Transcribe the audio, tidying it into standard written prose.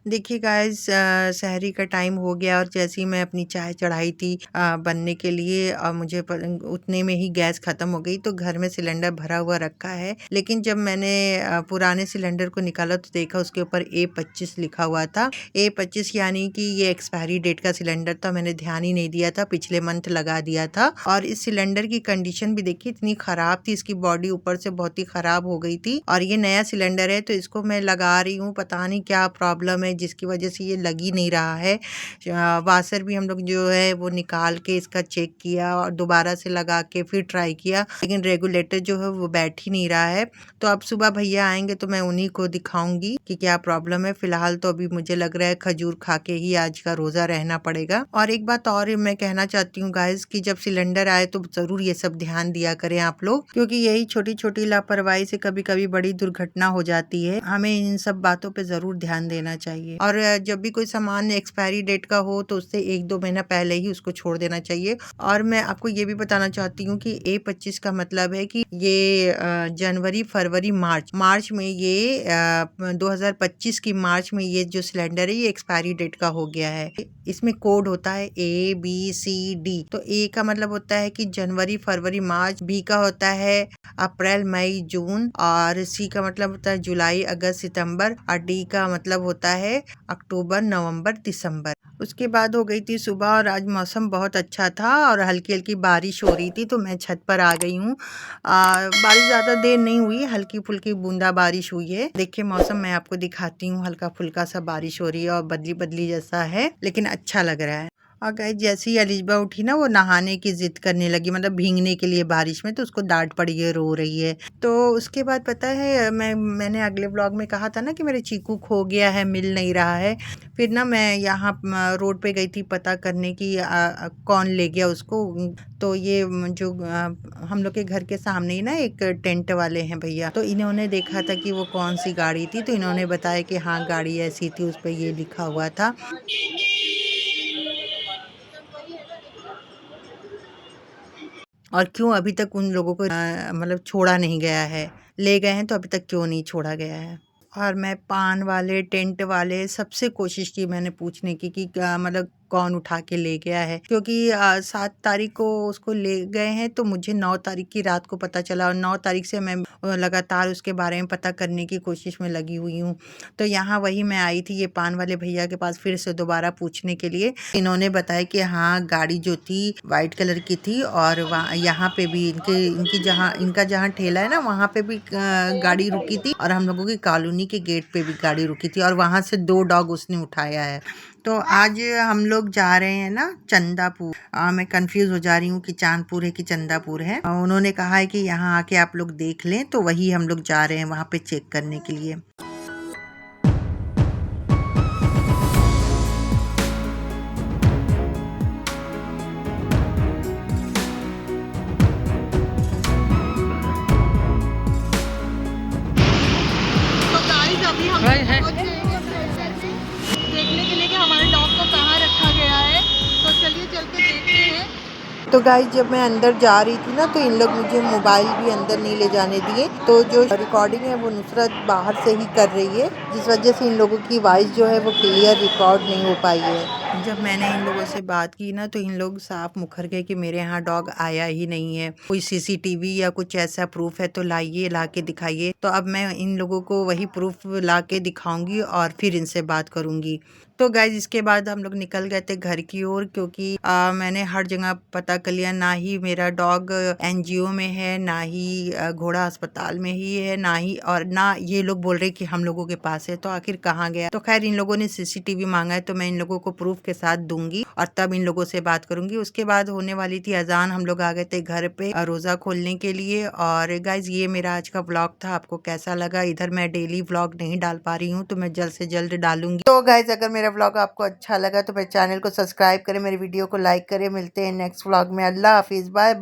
देखिए गाइस, सहरी का टाइम हो गया और जैसे ही मैं अपनी चाय चढ़ाई थी बनने के लिए, और मुझे उतने में ही गैस ख़त्म हो गई। तो घर में सिलेंडर भरा हुआ रखा है, लेकिन जब मैंने पुराने सिलेंडर को निकाला तो देखा उसके ऊपर A25 लिखा हुआ था। A25 यानी कि ये एक्सपायरी डेट का सिलेंडर था। मैंने ध्यान ही नहीं दिया था, पिछले मंथ लगा दिया था। और इस सिलेंडर की कंडीशन भी देखिए इतनी ख़राब थी, इसकी बॉडी ऊपर से बहुत ही ख़राब हो गई थी। और ये नया सिलेंडर है तो इसको मैं लगा रही हूँ, पता नहीं क्या प्रॉब्लम है जिसकी वजह से ये लग ही नहीं रहा है। वाशर भी हम लोग जो है वो निकाल के इसका चेक किया और दोबारा से लगा के फिर ट्राई किया, लेकिन रेगुलेटर जो है वो बैठ ही नहीं रहा है। तो अब सुबह भैया आएंगे तो मैं उन्हीं को दिखाऊंगी कि क्या प्रॉब्लम है। फिलहाल तो अभी मुझे लग रहा है खजूर खा के ही आज का रोजा रहना पड़ेगा। और एक बात और मैं कहना चाहती हूँ गाइस कि जब सिलेंडर आए तो जरूर ये सब ध्यान दिया करें आप लोग, क्योंकि यही छोटी छोटी लापरवाही से कभी कभी बड़ी दुर्घटना हो जाती है। हमें इन सब बातों पे जरूर ध्यान देना चाहिए। और जब भी कोई सामान एक्सपायरी डेट का हो तो उससे 1-2 महीना पहले ही उसको छोड़ देना चाहिए। और मैं आपको ये भी बताना चाहती हूँ कि A25 का मतलब है कि ये जनवरी, फरवरी, मार्च में ये 2025 की मार्च में ये जो सिलेंडर है ये एक्सपायरी डेट का हो गया है। इसमें कोड होता है ABCD। तो A का मतलब होता है कि जनवरी, फरवरी, मार्च। B का होता है अप्रैल, मई, जून। और C का मतलब होता है जुलाई, अगस्त, सितंबर। और D का मतलब होता है अक्टूबर, नवंबर, दिसंबर। उसके बाद हो गई थी सुबह और आज मौसम बहुत अच्छा था और हल्की हल्की बारिश हो रही थी, तो मैं छत पर आ गई हूँ। बारिश ज़्यादा देर नहीं हुई, हल्की फुल्की बूंदा बारिश हुई है। देखिए मौसम मैं आपको दिखाती हूँ, हल्का फुल्का सा बारिश हो रही है और बदली बदली जैसा है, लेकिन अच्छा लग रहा है। और गाइस जैसे ही अलिशबा उठी ना, वो नहाने की जिद करने लगी, मतलब भीगने के लिए बारिश में, तो उसको डांट पड़ी है, रो रही है। तो उसके बाद पता है मैंने अगले व्लॉग में कहा था ना कि मेरे चीकू खो गया है, मिल नहीं रहा है। फिर ना मैं यहाँ रोड पे गई थी पता करने की कौन ले गया उसको। तो ये जो हम लोग के घर के सामने ही ना एक टेंट वाले हैं भैया, तो इन्होंने देखा था कि वो कौन सी गाड़ी थी, तो इन्होंने बताया कि हाँ गाड़ी ऐसी थी, उस पर ये लिखा हुआ था। और क्यों अभी तक उन लोगों को मतलब छोड़ा नहीं गया है, ले गए हैं तो अभी तक क्यों नहीं छोड़ा गया है। और मैं पान वाले, टेंट वाले, सबसे कोशिश की मैंने पूछने की कि मतलब कौन उठा के ले गया है, क्योंकि 7 तारीख को उसको ले गए हैं तो मुझे 9 तारीख की रात को पता चला, और 9 तारीख से मैं लगातार उसके बारे में पता करने की कोशिश में लगी हुई हूँ। तो यहाँ वही मैं आई थी ये पान वाले भैया के पास फिर से दोबारा पूछने के लिए। इन्होंने बताया कि हाँ गाड़ी जो थी वाइट कलर की थी, और यहाँ पे भी इनका जहाँ ठेला है ना, वहाँ पे भी गाड़ी रुकी थी, और हम लोगों की कॉलोनी के गेट पे भी गाड़ी रुकी थी, और वहाँ से 2 डॉग उसने उठाया है। तो आज हम लोग जा रहे हैं ना चंदापुर। मैं कंफ्यूज हो जा रही हूँ कि चांदपुर है कि चंदापुर है। उन्होंने कहा है कि यहाँ आके आप लोग देख लें, तो वही हम लोग जा रहे हैं वहाँ पे चेक करने के लिए। तो गाइस अभी हम देखने के लिए कि हमारे डॉग को कहाँ रखा गया है, तो चलिए चल के देखते हैं। तो गाइस जब मैं अंदर जा रही थी ना, तो इन लोग मुझे मोबाइल भी अंदर नहीं ले जाने दिए, तो जो रिकॉर्डिंग है वो नुसरत बाहर से ही कर रही है, जिस वजह से इन लोगों की वॉइस जो है वो क्लियर रिकॉर्ड नहीं हो पाई है। जब मैंने इन लोगों से बात की ना, तो इन लोग साफ मुखर गए कि मेरे यहाँ डॉग आया ही नहीं है, कोई CCTV या कुछ ऐसा प्रूफ है तो लाइए, ला के दिखाइए। तो अब मैं इन लोगों को वही प्रूफ ला के दिखाऊंगी और फिर इनसे बात करूंगी। तो गाइज इसके बाद हम लोग निकल गए थे घर की ओर, क्योंकि मैंने हर जगह पता कर लिया, ना ही मेरा डॉग NGO में है, ना ही घोड़ा अस्पताल में ही है, ना ये लोग बोल रहे कि हम लोगों के पास है, तो आखिर कहाँ गया। तो खैर इन लोगों ने CCTV मांगा है, तो मैं इन लोगों को प्रूफ के साथ दूंगी और तब इन लोगों से बात करूंगी। उसके बाद होने वाली थी अजान, हम लोग आ गए थे घर पे रोजा खोलने के लिए। और गाइज ये मेरा आज का व्लॉग था, आपको कैसा लगा। इधर मैं डेली व्लॉग नहीं डाल पा रही हूँ, तो मैं जल्द से जल्द डालूंगी। तो गाइज अगर मेरा व्लॉग आपको अच्छा लगा तो मेरे चैनल को सब्सक्राइब करें, मेरी वीडियो को लाइक करें। मिलते हैं नेक्स्ट व्लॉग में। अल्लाह हाफिज, बाय बाय।